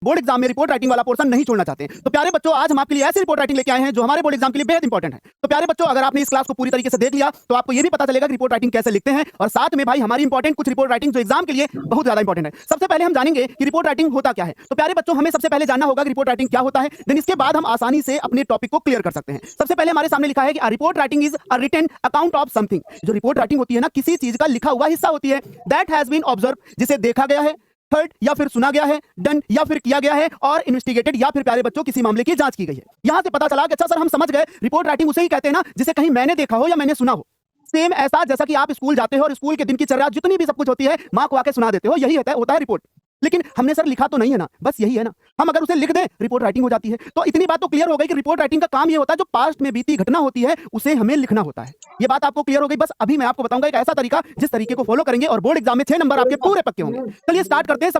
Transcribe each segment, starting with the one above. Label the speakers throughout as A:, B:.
A: Board exam में report writing वाला portion नहीं छोड़ना चाहते हैं। तो प्यारे बच्चों, आज हम आपके लिए ऐसी रिपोर्ट राइटिंग लेके आए हैं जो हमारे बोर्ड एग्जाम के लिए बेहद इंपॉर्टेंट है। तो प्यारे बच्चों, अगर आपने इस क्लास को पूरी तरीके से देख लिया तो आपको ये भी पता चलेगा कि रिपोर्ट राइटिंग कैसे लिखते हैं, और साथ में भाई हमारी इंपॉर्टेंट कुछ रिपोर्ट राइटिंग जो एग्जाम के लिए बहुत ज्यादा इंपॉर्टेंट है। सबसे पहले हम जानेंगे कि रिपोर्ट राइटिंग होता क्या है। तो प्यारे बच्चों, हमें सबसे पहले जानना होगा कि रिपोर्ट राइटिंग क्या होता है, देन इसके बाद हम आसानी से अपने टॉपिक को क्लियर कर सकते हैं। सबसे पहले हमारे सामने लिखा है कि report writing is a written account of something. जो रिपोर्ट राइटिंग होती है ना, किसी चीज का लिखा हुआ हिस्सा होती है, दैट हैज बीन ऑब्जर्व, जिसे देखा गया है, हर्ड या फिर सुना गया है, डन या फिर किया गया है, और इन्वेस्टिगेटेड या फिर प्यारे बच्चों किसी मामले की जांच की गई है। यहां से पता चला कि अच्छा सर, हम समझ गए, रिपोर्ट राइटिंग उसे ही कहते हैं ना जिसे कहीं मैंने देखा हो या मैंने सुना हो। सेम ऐसा जैसा कि आप स्कूल जाते हो और स्कूल के दिन की चर्या जितनी भी सब कुछ होती है माँ को आके सुना देते हो, यही होता है रिपोर्ट। लेकिन हमने सर लिखा तो नहीं है ना, बस यही है ना, हम अगर उसे लिख दें रिपोर्ट राइटिंग हो जाती है। तो इतनी बात तो क्लियर हो गई कि रिपोर्ट राइटिंग का काम ये होता है जो पास्ट में बीती घटना होती है उसे हमें लिखना होता है। ये बात आपको क्लियर हो गई। बस अभी मैं आपको बताऊंगा एक ऐसा तरीका जिस तरीके को फॉलो करेंगे और बोर्ड एग्जाम में 6 नंबर आपके पूरे पक्के होंगे। चलिए स्टार्ट करते हैं।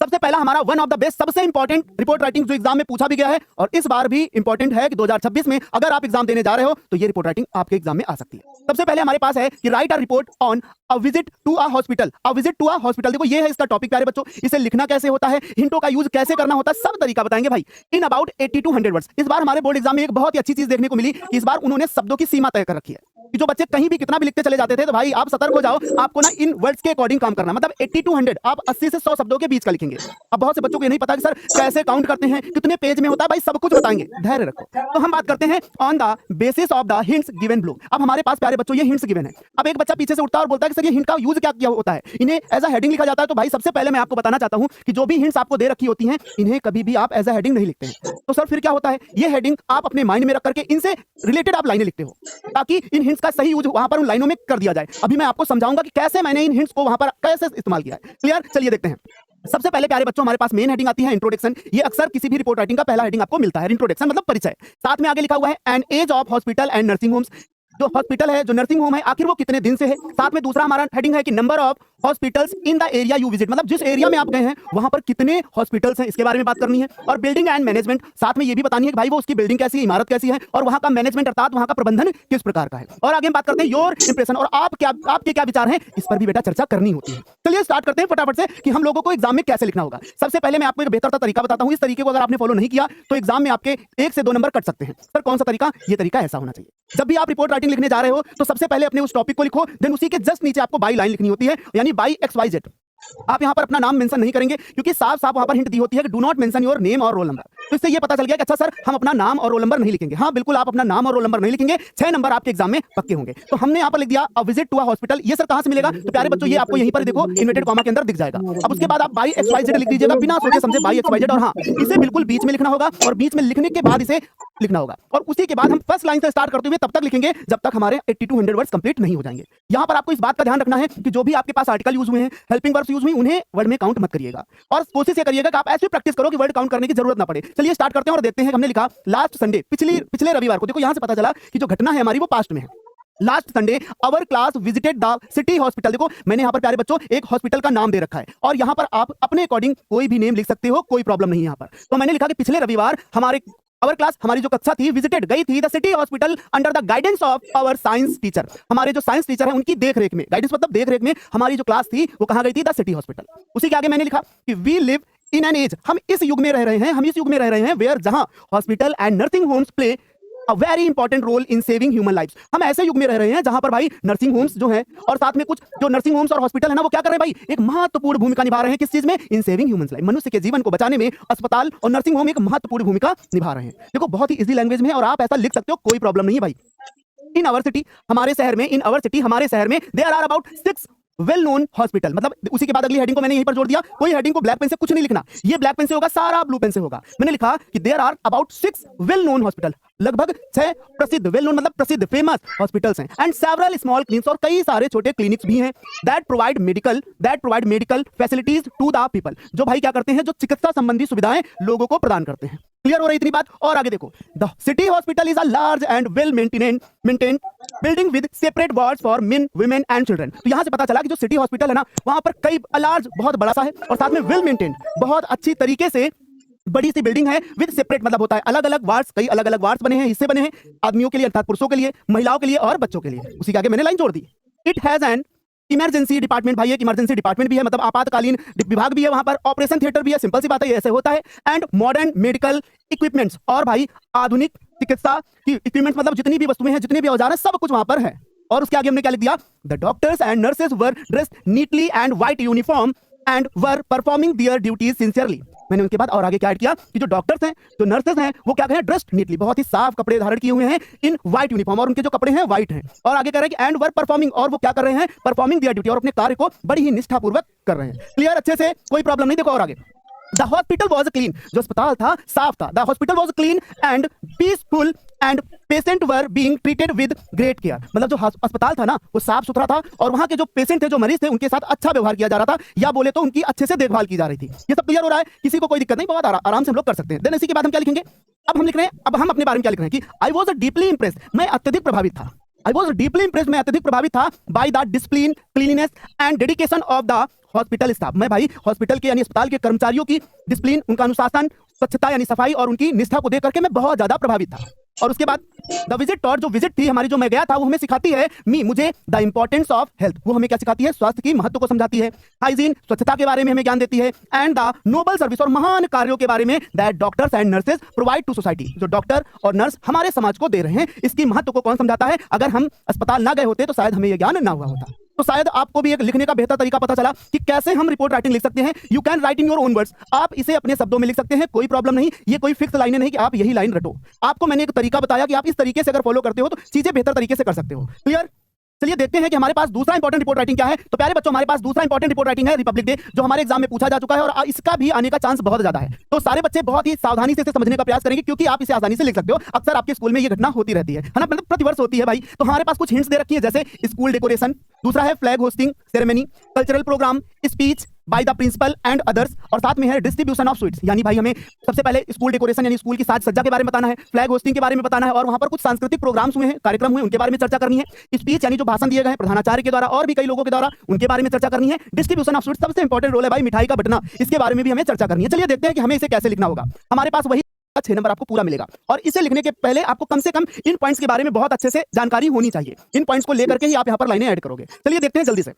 A: सबसे पहला हमारा वन ऑफ द बेस्ट, सबसे इंपॉर्टेंट रिपोर्ट राइटिंग जो एग्जाम में पूछा भी गया है और इस बार भी इंपॉर्टेंट है कि 2026 में अगर आप एग्जाम देने जा रहे हो तो ये रिपोर्ट राइटिंग आपके एग्जाम में आ सकती है। सबसे पहले हमारे पास है कि write a report on a visit to a hospital. A visit to a hospital, देखो ये है इसका टॉपिक प्यारे बच्चों। इसे लिखना कैसे होता है, हिंटों का यूज कैसे करना होता है, सब तरीका बताएंगे भाई इन अबाउट 80 to 100 वर्ड्स। इस बार हमारे बोर्ड एग्जाम में एक बहुत ही अच्छी चीज देखने को मिली कि इस बार उन्होंने शब्दों की सीमा तय कर रखी है कि जो बच्चे कहीं भी कितना भी लिखते चले जाते थे, तो भाई आप सतर्क हो जाओ, आपको ना इन वर्ड्स के अकॉर्डिंग काम करना। मतलब 80 to 100, आप 80 से 100 शब्दों के बीच का लिखेंगे। अब बहुत से बच्चों को ये नहीं पता कि सर कैसे काउंट करते हैं, कितने पेज में होता है, भाई सब कुछ बताएंगे, धैर्य रखो। तो हम बात करते हैं on the basis of the hints given below. अब हमारे पास प्यारे बच्चों ये हिंट्स गिवन है। अब एक बच्चा पीछे से उठता है और बोलता है कि सर ये हिंट का यूज क्या किया होता है, इन्हें एज अ हेडिंग लिखा जाता है। तो भाई सबसे पहले मैं आपको बताना चाहता हूं कि जो भी हिंट्स आपको दे रखी होती हैं इन्हें कभी भी आप एज अ हेडिंग नहीं लिखते हैं। तो सर फिर क्या होता है, ये हेडिंग आप अपने माइंड में रख करके इनसे रिलेटेड आप लाइनें लिखते हो ताकि इन हिंट्स का सही यूज वहां पर उन लाइनों में कर दिया जाए। अभी मैं आपको समझाऊंगा कि कैसे मैंने इन हिंट्स को वहां पर कैसे इस्तेमाल किया है। क्लियर, चलिए देखते हैं। सबसे पहले प्यारे बच्चों हमारे पास मेन हेडिंग आती है इंट्रोडक्शन। ये अक्सर किसी भी रिपोर्ट राइटिंग का पहला हेडिंग आपको मिलता है, इंट्रोडक्शन मतलब परिचय। साथ में आगे लिखा हुआ है and age of hospital and nursing homes. जो हॉस्पिटल है, जो नर्सिंग होम है, आखिर वो कितने दिन से है। साथ में दूसरा हमारा हेडिंग है कि number of hospitals in the area you visit, मतलब जिस एरिया में आप गए हैं वहां पर कितने हॉस्पिटल्स हैं, इसके बारे में बात करनी है। और बिल्डिंग एंड मैनेजमेंट, साथ में ये भी बतानी है कि भाई वो उसकी बिल्डिंग कैसी है, इमारत कैसी है, और वहां का मैनेजमेंट अर्थात वहां का प्रबंधन किस प्रकार का है। और आगे हम बात करते हैं योर इंप्रेशन, और आपके क्या विचार हैं, इस पर भी बेटा चर्चा करनी होती है। चलिए स्टार्ट करते हैं फटाफट से कि हम लोगों को एग्जाम में कैसे लिखना होगा। सबसे पहले मैं आपको एक बेहतर तरीका बताता हूं। इस तरीके को अगर आपने फॉलो नहीं किया तो एग्जाम में आपके 1 से 2 नंबर कट सकते हैं। सर कौन सा तरीका, ये तरीका ऐसा होना चाहिए। जब भी आप रिपोर्ट राइटिंग लिखने जा रहे हो तो सबसे पहले अपने उस टॉपिक को लिखो, देन उसी के जस्ट नीचे आपको बाई लाइन लिखनी होती है, यानी बाई XYZ। आप यहां पर अपना नाम मेंशन नहीं करेंगे क्योंकि साफ साफ वहां पर हिंट दी होती है कि do not mention your name और रोल नंबर। तो इससे ये पता चल गया कि अच्छा सर हम अपना नाम और रोल नंबर नहीं लिखेंगे। हाँ बिल्कुल, आप अपना नाम और रोल नंबर नहीं लिखेंगे, 6 नंबर आपके एग्जाम में पक्के होंगे। तो हमने यहाँ पर लिख दिया a visit to a hospital. ये सर कहां से मिलेगा, तो प्यारे बच्चों ये आपको यहीं पर देखो इन्वर्टेड कॉमा के अंदर दिख जाएगा। अब उसके बाद आप बाई XYZ लिख दीजिएगा, बिना सोचे समझे बाई XYZ। और हाँ, इसे बिल्कुल बीच में लिखना होगा और बीच में लिखने के बाद इसे लिखना होगा, और उसी के बाद हम फर्स्ट लाइन से स्टार्ट करते हुए तब तक लिखेंगे जब तक हमारे 80 to 100 वर्ड्स कंप्लीट नहीं हो जाएंगे। यहां पर आपको इस बात का ध्यान रखना है कि जो भी आपके पास आर्टिकल यूज हुए हैं, हेल्पिंग वर्ब्स यूज हुई, उन्हें वर्ड में काउंट मत करिएगा। और कोशिश ये करिएगा कि आप ऐसी प्रैक्टिस करो कि वर्ड काउंट करने की जरूरत ना पड़े। चलिए स्टार्ट करते हैं और देखते हैं। हमने लिखा लास्ट संडे, पिछले रविवार को। देखो यहां से पता चला कि जो घटना है हमारी वो पास्ट में है। Last Sunday our class visited the city hospital. देखो मैंने यहाँ पर प्यारे बच्चों एक हॉस्पिटल का नाम दे रखा है और यहाँ पर आप अपने अकॉर्डिंग कोई भी नेम लिख सकते हो, कोई प्रॉब्लम नहीं है यहाँ पर। तो मैंने लिखा कि पिछले रविवार हमारे अवर क्लास, हमारी जो कक्षा थी, विजिटेड गई थी the city hospital under the guidance of our science teacher. हमारे जो साइंस टीचर है उनकी देखरेख में, गाइडेंस मतलब देखरेख में हमारी जो क्लास थी वो कहाँ गई थी, द सिटी हॉस्पिटल। उसी के आगे मैंने लिखा कि we live in an age, हम इस युग में रह रहे हैं, वेयर जहां hospital and nursing homes play a very important role in saving human lifes. हम ऐसे युग में रह रहे हैं जहां पर भाई नर्सिंग होम्स जो है और साथ में कुछ जो नर्सिंग होम्स और हॉस्पिटल है ना, वो क्या कर रहे हैं भाई, एक महत्वपूर्ण भूमिका निभा रहे हैं। किस चीज में, इन सेविंग ह्यूमन लाइफ, मनुष्य के जीवन को बचाने में अस्पताल और नर्सिंग होम एक महत्वपूर्ण भूमिका निभा रहे हैं। देखो बहुत ही इजी लैंग्वेज में है और आप ऐसा लिख सकते हो, कोई प्रॉब्लम नहीं है भाई। इन आवर सिटी, हमारे शहर में there are about 6 well known hospital. मतलब उसी के बाद अगली हेडिंग को मैंने यहीं पर जोड़ दिया। कोई हेडिंग को ब्लैक पेन से कुछ नहीं लिखना, ये ब्लैक पेन से होगा, सारा ब्लू पेन से होगा। मैंने लिखा कि there are about 6 well known hospital, लगभग 6 प्रसिद्ध, वेल नोन मतलब प्रसिद्ध, फेमस हॉस्पिटल्स हैं, एंड सेवरल स्मॉल क्लिनिक्स, और कई सारे छोटे क्लिनिक्स भी हैं, that provide medical facilities to the people, जो भाई क्या करते हैं, जो चिकित्सा संबंधी सुविधाएं लोगों को प्रदान करते हैं। क्लियर हो रही इतनी बात। और आगे देखो, the city hospital is a large and well maintained building with separate wards for men, women and children. तो यहां से पता चला कि जो सिटी हॉस्पिटल है ना, वहां पर कई लार्ज, बहुत बड़ा सा है, और साथ में वेल मेंटेन्ड, बहुत अच्छी तरीके से बड़ी सी बिल्डिंग है, विद सेपरेट मतलब होता है अलग अलग वार्ड्स, कई अलग अलग वार्ड्स बने हैं, हिस्से बने हैं, आदमियों के लिए अर्थात पुरुषों के लिए, महिलाओं के लिए और बच्चों के लिए। उसी के आगे मैंने लाइन जोड़ दी, it has an emergency department भाई, एक इमरजेंसी डिपार्टमेंट भी है, मतलब आपातकालीन विभाग भी है वहां पर, ऑपरेशन थिएटर भी है, सिंपल सी बात है, ये ऐसे होता है। एंड मॉडर्न मेडिकल इक्विपमेंट्स, और भाई आधुनिक चिकित्सा की इक्विपमेंट्स, मतलब जितनी भी वस्तुएं हैं, जितने भी औजार हैं, सब कुछ वहां पर है। और उसके आगे हमने क्या लिख दिया, the doctors and nurses were dressed neatly and white uniform and were performing their duties sincerely. मैंने उनके बाद और आगे क्या ऐड किया कि जो डॉक्टर्स हैं, जो नर्सेज हैं, वो क्या करें, ड्रेस्ड नीटली, बहुत ही साफ कपड़े धारण किए हुए हैं, इन व्हाइट यूनिफॉर्म, और उनके जो कपड़े हैं व्हाइट हैं। और आगे कह रहे हैं कि एंड वर परफॉर्मिंग, और वो क्या कर रहे हैं, परफॉर्मिंग देयर ड्यूटी, और अपने कार्य को बड़ी ही निष्ठापूर्वक कर रहे हैं। क्लियर, अच्छे से, कोई प्रॉब्लम नहीं। देखो और आगे, द हॉस्पिटल वॉज क्लीन, जो अस्पताल था साफ था, the hospital was clean and peaceful and patient were being treated with great care, मतलब जो अस्पताल था ना वो साफ सुथरा था, और वहां के जो पेशेंट थे, जो मरीज थे, उनके साथ अच्छा व्यवहार किया जा रहा था, या बोले तो उनकी अच्छे से देखभाल की जा रही थी। ये सब क्लियर हो रहा है, किसी को कोई दिक्कत नहीं, बहुत आराम से हम लोग कर सकते हैं। देन इसी के बाद हम क्या लिखेंगे, अब हम लिख रहे हैं, अब हम अपने बारे में क्या लिख रहे हैं कि आई वॉज डीपली इंप्रेस्ड, मैं अत्यधिक प्रभावित था, आई वॉज डीपली इंप्रेस्ड, मैं अत्यधिक प्रभावित था, by the discipline, cleanness and dedication of the hospital staff, मैं भाई हॉस्पिटल के यानी अस्पताल के कर्मचारियों की डिसिप्लिन, उनका अनुशासन, स्वच्छता यानी सफाई, और उनकी निष्ठा को देख करके मैं बहुत ज्यादा प्रभावित था। और उसके बाद द विजिट टॉट, जो विजिट थी हमारी, जो मैं गया था, वो हमें सिखाती है मुझे द इंपॉर्टेंस ऑफ हेल्थ, वो हमें क्या सिखाती है, स्वास्थ्य की महत्व को समझाती है, हाइजीन, स्वच्छता के बारे में हमें ज्ञान देती है, एंड द नोबल सर्विस, और महान कार्यों के बारे में that doctors and nurses provide to society, जो डॉक्टर और नर्स हमारे समाज को दे रहे हैं, इसकी महत्व को कौन समझाता है। अगर हम अस्पताल ना गए होते तो शायद हमें यह ज्ञान ना हुआ होता। तो शायद आपको भी एक लिखने का बेहतर तरीका पता चला कि कैसे हम रिपोर्ट राइटिंग लिख सकते हैं। You can write in your own words, आप इसे अपने शब्दों में लिख सकते हैं, कोई प्रॉब्लम नहीं। ये कोई फिक्स लाइनें नहीं कि आप यही लाइन रटो, आपको मैंने एक तरीका बताया कि आप इस तरीके से अगर फॉलो करते हो तो चीजें बेहतर तरीके से कर सकते हो। क्लियर, चलिए देखते हैं कि हमारे पास दूसरा इंपॉर्टेंट रिपोर्ट राइटिंग क्या है। तो प्यारे बच्चों, हमारे पास दूसरा इंपॉर्टेंट रिपोर्ट राइटिंग है रिपब्लिक डे, जो हमारे एग्जाम में पूछा जा चुका है, और इसका भी आने का चांस बहुत ज्यादा है। तो सारे बच्चे बहुत ही सावधानी से इसे समझने का प्रयास करेंगे, क्योंकि आप इसे आसानी से लिख सकते हो। अक्सर आपके स्कूल में ये घटना होती रहती है ना, मतलब प्रतिवर्ष होती है भाई। तो हमारे पास कुछ हिंट्स दे रखी है, जैसे स्कूल डेकोरेशन, दूसरा है flag hoisting ceremony, cultural programme, speech by the principal and others, और साथ में है डिस्ट्रीब्यूशन ऑफ स्वीट्स, यानी भाई हमें सबसे पहले स्कूल डेकोरेशन यानी स्कूल की साज सज्जा के बारे में बताना है, फ्लैग होस्टिंग के बारे में बताना है, और वहां पर कुछ सांस्कृतिक प्रोग्राम्स हुए हैं, कार्यक्रम हुए, उनके बारे में चर्चा करनी है, स्पीच यानी जो भाषण दिए गए हैं प्रधानाचार्य के द्वारा और भी कई लोगों के द्वारा, उनके बारे में चर्चा करनी है, डिस्ट्रीब्यूशन ऑफ स्वीट्स सबसे इंपॉर्टेंट रोल है भाई, मिठाई का बंटना, इसके बारे में भी हमें चर्चा करनी है। चलिए देखते हैं कि हमें इसे कैसे लिखना होगा। हमारे पास वही 6 नंबर आपको पूरा मिलेगा, और इसे लिखने के पहले आपको कम से कम इन पॉइंट्स के बारे में बहुत अच्छे से जानकारी होनी चाहिए। इन पॉइंट्स को लेकर के ही आप यहाँ पर लाइनें ऐड करोगे। चलिए देखते हैं जल्दी से।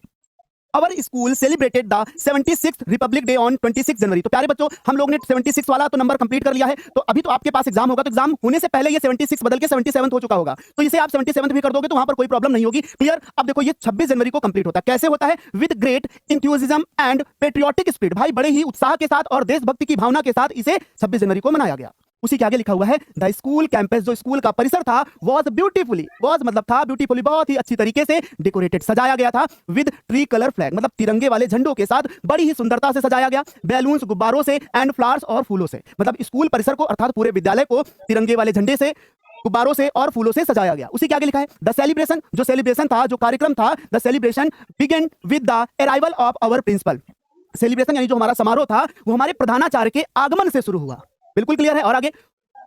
A: Our school celebrated the 76th Republic Day on 26 जनवरी। तो प्यारे बच्चों, हम लोग ने 76 वाला तो नंबर कंप्लीट कर लिया है। तो अभी तो आपके पास एग्जाम होगा, तो एग्जाम होने से पहले ये 76 बदल के 77 हो चुका होगा, तो इसे आप 77 भी कर दोगे तो वहां पर कोई प्रॉब्लम नहीं होगी। क्लियर, अब देखो ये 26 जनवरी को कंप्लीट होता है। कैसे होता है, with great enthusiasm and patriotic spirit, भाई बड़े ही उत्साह के साथ और देशभक्ति की भावना के साथ इसे 26 जनवरी को मनाया गया। उसी के आगे लिखा हुआ है द स्कूल कैंपस, जो स्कूल का परिसर था, वॉज ब्यूटीफुली, वॉज मतलब था, ब्यूटीफुली बहुत ही अच्छी तरीके से डेकोरेटेड सजाया गया था, विद ट्री कलर फ्लैग मतलब तिरंगे वाले झंडों के साथ बड़ी ही सुंदरता से सजाया गया, बैलून्स गुब्बारों से एंड फ्लावर्स और फूलों से, मतलब स्कूल परिसर को अर्थात पूरे विद्यालय को तिरंगे वाले झंडे से, गुब्बारों से और फूलों से सजाया गया। उसी के आगे लिखा है द सेलिब्रेशन, जो सेलिब्रेशन था, जो कार्यक्रम था, the celebration began with the arrival of our principal. Celebration यानी जो हमारा समारोह था वो हमारे प्रधानाचार्य के आगमन से शुरू हुआ। बिल्कुल क्लियर है। और आगे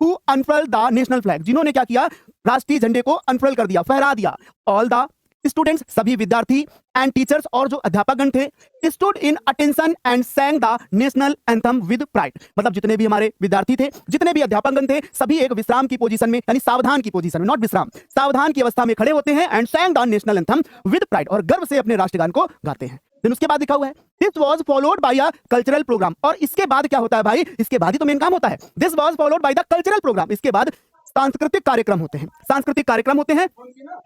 A: who unfurled the national flag, जिन्होंने क्या किया, राष्ट्रीय झंडे को अनफर्ल कर दिया, फहरा दिया। ऑल द स्टूडेंट्स, सभी विद्यार्थी, एंड टीचर्स, और जो अध्यापकगण थे, stood in attention and sang the national anthem with pride, मतलब जितने भी हमारे विद्यार्थी थे, जितने भी अध्यापकगण थे, सभी एक विश्राम की पोजीशन में यानी सावधान की पोजीशन में, नॉट विश्राम, सावधान की अवस्था में खड़े होते हैं, and sang the national anthem with pride, और गर्व से अपने राष्ट्रगान को गाते हैं। फिर उसके बाद लिखा हुआ है this was followed by a cultural programme, और इसके बाद क्या होता है भाई, इसके बाद ही तो मेन काम होता है। This was followed by the cultural programme, इसके बाद सांस्कृतिक कार्यक्रम होते हैं, सांस्कृतिक कार्यक्रम होते हैं,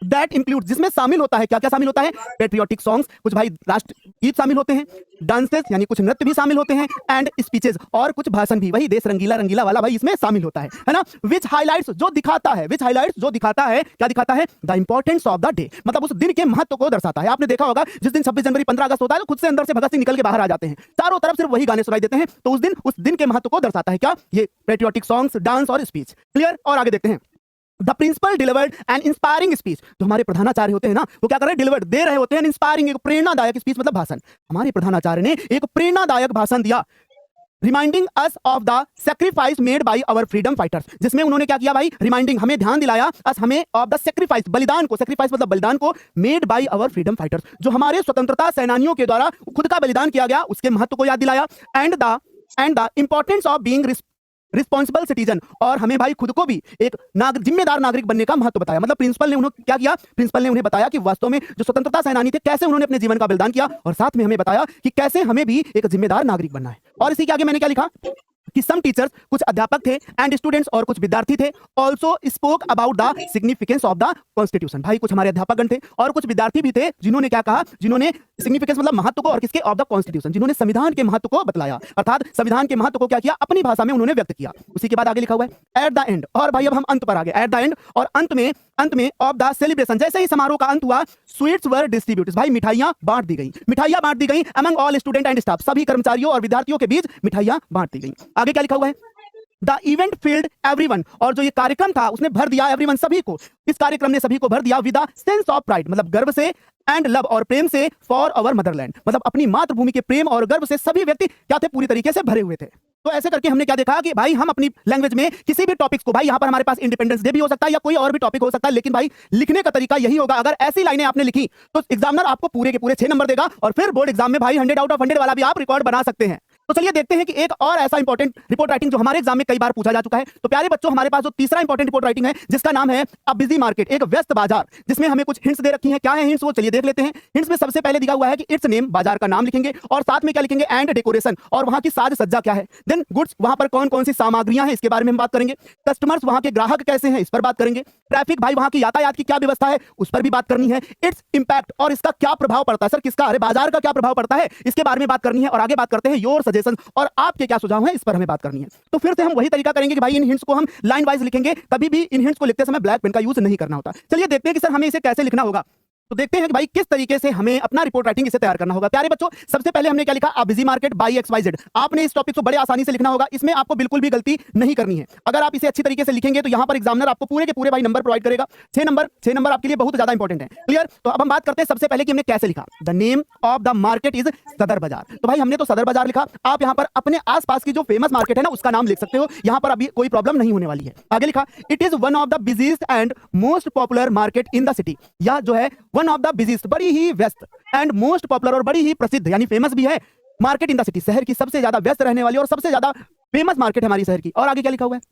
A: दैट इंक्लूड, जिसमें शामिल होता है, क्या क्या शामिल होता है, पेट्रियोटिक सॉन्ग्स, कुछ भाई राष्ट्र गीत शामिल होते हैं, डांसेस यानी कुछ नृत्य भी शामिल होते हैं, एंड स्पीचेस, और कुछ भाषण भी, वही देश रंगीला रंगीला वाला भाई इसमें शामिल होता है ना। विच हाइलाइट्स, जो दिखाता है, विच हाइलाइट्स, जो दिखाता है, क्या दिखाता है, the importance of the day, मतलब उस दिन के महत्व को दर्शाता है। आपने देखा होगा जिस दिन 26 जनवरी 15 अगस्त होता है तो खुद से अंदर से भगत सिंह निकल के बाहर आ जाते हैं, चारों तरफ सिर्फ वही गाने सुनाई देते हैं, तो उस दिन के महत्व को दर्शाता है क्या, ये पेट्रियोटिक सॉन्ग्स, डांस और स्पीच। क्लियर। और आगे देखते हैं the principal delivered an inspiring speech, जो हमारे प्रधानाचार्य होते हैं ना, वो क्या कर रहे हैं, डिलीवर्ड, दे रहे होते हैं, इंस्पायरिंग, एक प्रेरणादायक स्पीच मतलब भाषण। हमारे प्रधानाचार्य ने एक प्रेरणादायक भाषण दिया, reminding us of the sacrifice made by our freedom fighters, जिसमें उन्होंने क्या किया भाई, रिमाइंडिंग, हमें ध्यान दिलाया, अस हमें, ऑफ द सेक्रीफाइस, बलिदान को, सेक्रीफाइस मतलब बलिदान को, made by our freedom fighters, जो हमारे स्वतंत्रता सेनानियों के द्वारा खुद का बलिदान किया गया, उसके महत्व को याद दिलाया, and the importance of being responsible citizen, और हमें भाई खुद को भी एक जिम्मेदार नागरिक बनने का महत्व बताया। मतलब प्रिंसिपल ने उन्हें क्या किया, प्रिंसिपल ने उन्हें बताया कि वास्तव में जो स्वतंत्रता सेनानी थे कैसे उन्होंने अपने जीवन का बलिदान किया, और साथ में हमें बताया कि कैसे हमें भी एक जिम्मेदार नागरिक बनना है। और इसी के आगे मैंने क्या लिखा कि सम टीचर्स, कुछ अध्यापक थे, एंड स्टूडेंट्स, और कुछ विद्यार्थी थे, also spoke about the significance of the constitution. भाई कुछ हमारे अध्यापकगण थे और कुछ विद्यार्थी भी थे जिन्होंने क्या कहा, जिन्होंने सिग्निफिकेंस मतलब महत्व को, और किसके, ऑफ द कॉन्स्टिट्यूशन, जिन्होंने संविधान के महत्व को बतलाया, अर्थात संविधान के महत्व को क्या किया, अपनी भाषा में उन्होंने व्यक्त किया। उसी के बाद आगे लिखा हुआ है एट द एंड, और भाई अब हम अंत पर आ गए, एट द एंड, और अंत में ऑफ द सेलिब्रेशन, जैसे ही समारोह का अंत हुआ, स्वीट्स वर डिस्ट्रीब्यूटेड, भाई मिठाइयां बांट दी गई, मिठाइयां बांट दी गई among all student and staff, सभी कर्मचारियों और विद्यार्थियों के बीच मिठाइयां बांट दी गई। आगे क्या लिखा हुआ है, द इवेंट फील्ड एवरीवन, और जो ये कार्यक्रम था उसने भर दिया एवरीवन, सभी को, इस कार्यक्रम ने सभी को भर दिया with a sense of pride, मतलब गर्व से, एंड लव, और प्रेम से, फॉर अवर मदरलैंड, मतलब अपनी मातृभूमि के प्रेम और गर्व से सभी व्यक्ति क्या थे, पूरी तरीके से भरे हुए थे। तो ऐसे करके हमने क्या देखा कि भाई हम अपनी लैंग्वेज में किसी भी टॉपिक्स को, भाई यहाँ पर हमारे पास इंडिपेंडेंस डे भी हो सकता है या कोई और भी टॉपिक हो सकता है, लेकिन भाई लिखने का तरीका यही होगा। अगर ऐसी लाइनें आपने लिखी तो एग्जामिनर आपको पूरे के पूरे 6 नंबर देगा, और फिर बोर्ड एग्जाम में भाई 100 आउट ऑफ 100 वाला भी आप रिकॉर्ड बना सकते हैं। तो चलिए देखते हैं कि एक और ऐसा इंपॉर्टेंट रिपोर्ट राइटिंग जो हमारे एग्जाम में कई बार पूछा जा चुका है। तो प्यारे बच्चों, हमारे पास जो तीसरा इंपॉर्टेंट रिपोर्ट राइटिंग है जिसका नाम है अ बिजी मार्केट, एक व्यस्त बाजार, जिसमें हमें कुछ हिंट्स दे रखी हैं। क्या है हिंट्स, वो चलिए देख लेते हैं। हिंट्स में सबसे पहले दिया हुआ है कि इट्स नेम, बाजार का नाम लिखेंगे, और साथ में क्या लिखेंगे, एंड डेकोरेशन, और वहां की साज सज्जा क्या है। देन गुड्स, वहां पर कौन कौन सी सामग्रियां हैं इसके बारे में हम बात करेंगे। कस्टमर्स, वहां के ग्राहक कैसे हैं, इस पर बात करेंगे। ट्रैफिक, भाई वहां की यातायात की क्या व्यवस्था है, उस पर भी बात करनी है। इट्स इंपैक्ट, और इसका क्या प्रभाव पड़ता है, सर किसका, अरे बाजार का क्या प्रभाव पड़ता है, इसके बारे में बात करनी है। और आगे बात करते हैं योर सजेशन, और आपके क्या सुझाव हैं, इस पर हमें बात करनी है। तो फिर से हम वही तरीका करेंगे कि भाई इन हिंट्स को हम लाइन वाइज लिखेंगे, कभी भी इन हिंट्स को लिखते समय ब्लैक पेन का यूज नहीं करना होता। चलिए देखते हैं कि सर हमें इसे कैसे लिखना होगा। तो देखते हैं कि भाई किस तरीके से हमें अपना रिपोर्ट राइटिंग इसे तैयार करना होगा। प्यारे बच्चों, सबसे पहले हमने क्या लिखा, a busy market by XYZ। आपने इस टॉपिक को बड़े आसानी से लिखना होगा, इसमें आपको बिल्कुल भी गलती नहीं करनी है। अगर आप इसे अच्छी तरीके से लिखेंगे तो यहाँ पर एग्जामिनर आपको पूरे के पूरे भाई नंबर प्रोवाइड करेगा। 6 नंबर आपके लिए बहुत ज्यादा इंपॉर्टेंट है। क्लियर। तो अब हम बात करते हैं सबसे पहले कि हमने कैसे लिखा। The name of the market is सदर बाजार। तो भाई हमने तो सदर बाजार लिखा, आप यहाँ पर अपने आसपास की जो फेमस मार्केट है ना उसका नाम लिख सकते हो, यहाँ पर अभी कोई प्रॉब्लम नहीं होने वाली है। आगे लिखा, it is one of the busiest and most popular market in the city. यह जो है वन ऑफ द बिजीएस्ट, बड़ी ही व्यस्त, एंड मोस्ट पॉपुलर, और बड़ी ही प्रसिद्ध यानी फेमस भी है, मार्केट इन द सिटी, शहर की सबसे ज्यादा व्यस्त रहने वाली और सबसे ज्यादा फेमस मार्केट है हमारी शहर की। और आगे क्या लिखा हुआ है,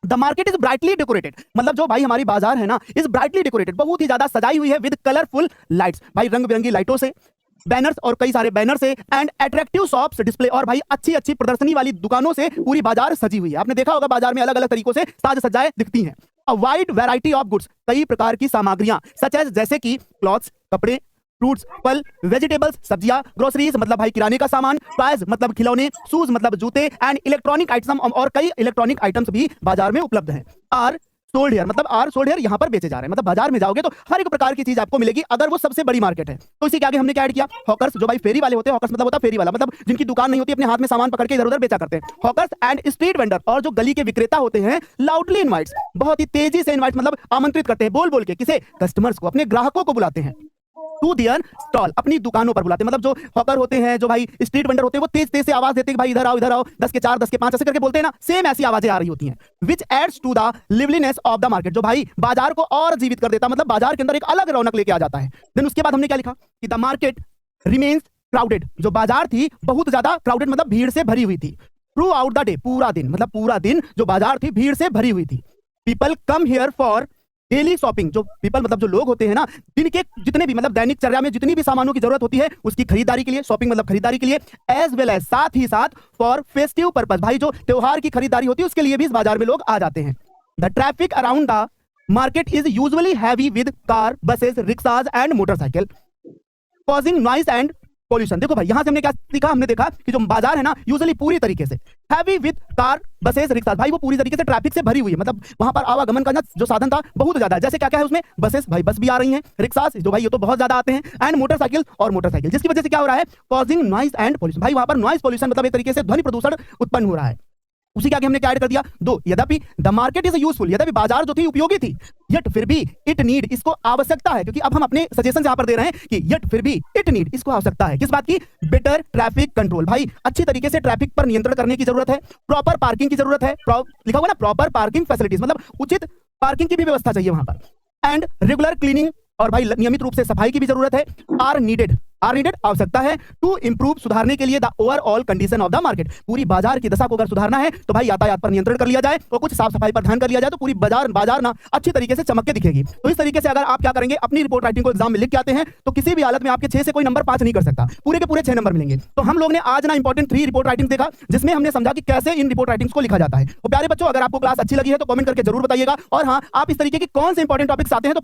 A: the market is brightly decorated, मतलब जो भाई हमारी बाजार है ना इज ब्राइटली डेकोरेटेड, बहुत ही ज्यादा सजाई हुई है विद कलरफुल लाइट्स, भाई रंग बिरंगी लाइटों से, बैनर्स और कई सारे बैनर से, एंड अट्रैक्टिव शॉप्स डिस्प्ले, और भाई अच्छी अच्छी प्रदर्शनी वाली दुकानों से पूरी बाजार सजी हुई है। आपने देखा होगा बाजार में अलग अलग तरीकों से साज सज्जाएं दिखती हैं। A wide variety of goods, कई प्रकार की सामग्रियां, सच एज जैसे कि क्लॉथ्स, कपड़े, फ्रूट्स, फल, वेजिटेबल्स, सब्जियां, ग्रोसरीज मतलब भाई किराने का सामान, टॉयज मतलब खिलौने, शूज मतलब जूते, एंड इलेक्ट्रॉनिक आइटम, और कई इलेक्ट्रॉनिक आइटम्स भी बाजार में उपलब्ध हैं। आर सोल्ड हियर, मतलब आर सोल्ड हियर, यहाँ पर बेचे जा रहे हैं, मतलब बाजार में जाओगे तो हर एक प्रकार की चीज आपको मिलेगी अगर वो सबसे बड़ी मार्केट है। तो इसी के आगे हमने क्या ऐड किया, हॉकर्स, जो भाई फेरी वाले होते हैं, हॉकर्स मतलब होता है फेरी वाला, मतलब जिनकी दुकान नहीं होती, अपने हाथ में सामान पकड़ के इधर उधर बेचा करते हैं। हॉकर्स एंड स्ट्रीट वेंडर, और जो गली के विक्रेता होते हैं, लाउडली इनवाइट्स, बहुत ही तेजी से इनवाइट मतलब आमंत्रित करते हैं, बोल बोल के, किसे, कस्टमर्स को, अपने ग्राहकों को बुलाते हैं, टू देयर स्टॉल, अपनी दुकानों पर बुलाते हैं। मतलब जो हॉकर होते हैं, जो भाई स्ट्रीट वेंडर होते हैं, वो तेज तेज से आवाज देते हैं कि भाई इधर आओ 10 के 4 10 के 5 ऐसे करके बोलते हैं ना, सेम ऐसी आवाजें आ रही होती हैं। Which adds to the liveliness of the market, जो भाई बाजार को और जीवित कर देता, मतलब बाजार के अंदर एक अलग रौनक लेके आ जाता है। देन उसके बाद हमने क्या लिखा कि द मार्केट रिमेन्स क्राउडेड, जो बाजार थी बहुत ज्यादा क्राउडेड, मतलब भीड़ से भरी हुई थी। थ्रू आउट द डे, पूरा दिन, मतलब पूरा दिन जो बाजार थी भीड़ से भरी हुई थी। People come here for daily shopping, जो पीपल मतलब जो लोग होते हैं ना, दिन के जितने भी मतलब दैनिक चर्या में जितनी भी सामानों की जरूरत होती है उसकी खरीदारी के लिए, शॉपिंग मतलब खरीदारी के लिए, एज वेल एज साथ ही साथ फॉर फेस्टिव पर्पस, भाई जो त्योहार की खरीदारी होती है उसके लिए भी इस बाजार में लोग आ जाते हैं। The traffic around the market is usually heavy with car, buses, rickshaws and motorcycle, causing noise and pollution. देखो भाई यहां से हमने क्या सीखा, हमने देखा कि जो बाजार है ना यूजुअली पूरी तरीके से heavy with car, buses, rickshaw, भाई वो पूरी तरीके से ट्रैफिक से भरी हुई है, मतलब वहां पर आवागमन का जो साधन था बहुत ज्यादा है। जैसे क्या क्या है उसमें, बसेस, भाई बस भी आ रही हैं, रिक्शास जो भाई ये तो बहुत ज्यादा आते हैं, एंड मोटरसाइकिल, जिसकी वजह से क्या हो रहा है, कॉजिंग नॉइज एंड पॉल्यूशन, भाई वहां पर नॉइज पॉल्यूशन मतलब एक तरीके से ध्वनि प्रदूषण उत्पन्न हो रहा है। उसी के आगे हमने क्या ऐड कर दिया, दो, यद्यपि द मार्केट इज यूजफुल, यद्यपि बाजार जो थी उपयोगी थी, यट फिर भी इट नीड, इसको आवश्यकता है, क्योंकि अब हम अपने सजेशन यहां पर दे रहे हैं कि यट फिर भी इट नीड, इसको आवश्यकता है, किस बात की, बेटर ट्रैफिक कंट्रोल, भाई अच्छी तरीके से ट्रैफिक पर नियंत्रण करने की जरूरत है, प्रॉपर पार्किंग की जरूरत है, लिखा हुआ ना प्रॉपर पार्किंग फैसिलिटीज, मतलब उचित पार्किंग की भी व्यवस्था चाहिए वहां पर, एंड रेगुलर क्लीनिंग, और भाई नियमित रूप से सफाई की भी जरूरत है, आर नीडेड, आर नीडेड आवश्यकता है टू इंप्रूव सुधारने के लिए the overall condition of the market. पूरी बाजार की दशा को अगर सुधारना है तो भाई यातायात पर नियंत्रण कर लिया जाए और कुछ साफ सफाई पर ध्यान कर लिया जाए तो पूरी बाजार ना अच्छी तरीके से चमक के दिखेगी। तो इस तरीके से अगर आप क्या करेंगे, अपनी रिपोर्ट राइटिंग को एग्जाम में लिख के आते हैं तो किसी भी हालत में आपके 6 से कोई नंबर 5 नहीं कर सकता, पूरे के पूरे 6 नंबर मिलेंगे। तो हम लोग ने आज ना इंपॉर्टेंट 3 रिपोर्ट राइटिंग देखा जिसमें हमने समझा कि कैसे इन रिपोर्ट राइटिंग्स को लिखा जाता है। तो प्यारे बच्चों, अगर आपको क्लास अच्छी लगी है तो कमेंट करके जरूर बताइएगा। और हाँ, आप इस तरीके की कौन से इंपॉर्टेंट टॉपिक्स आते हैं तो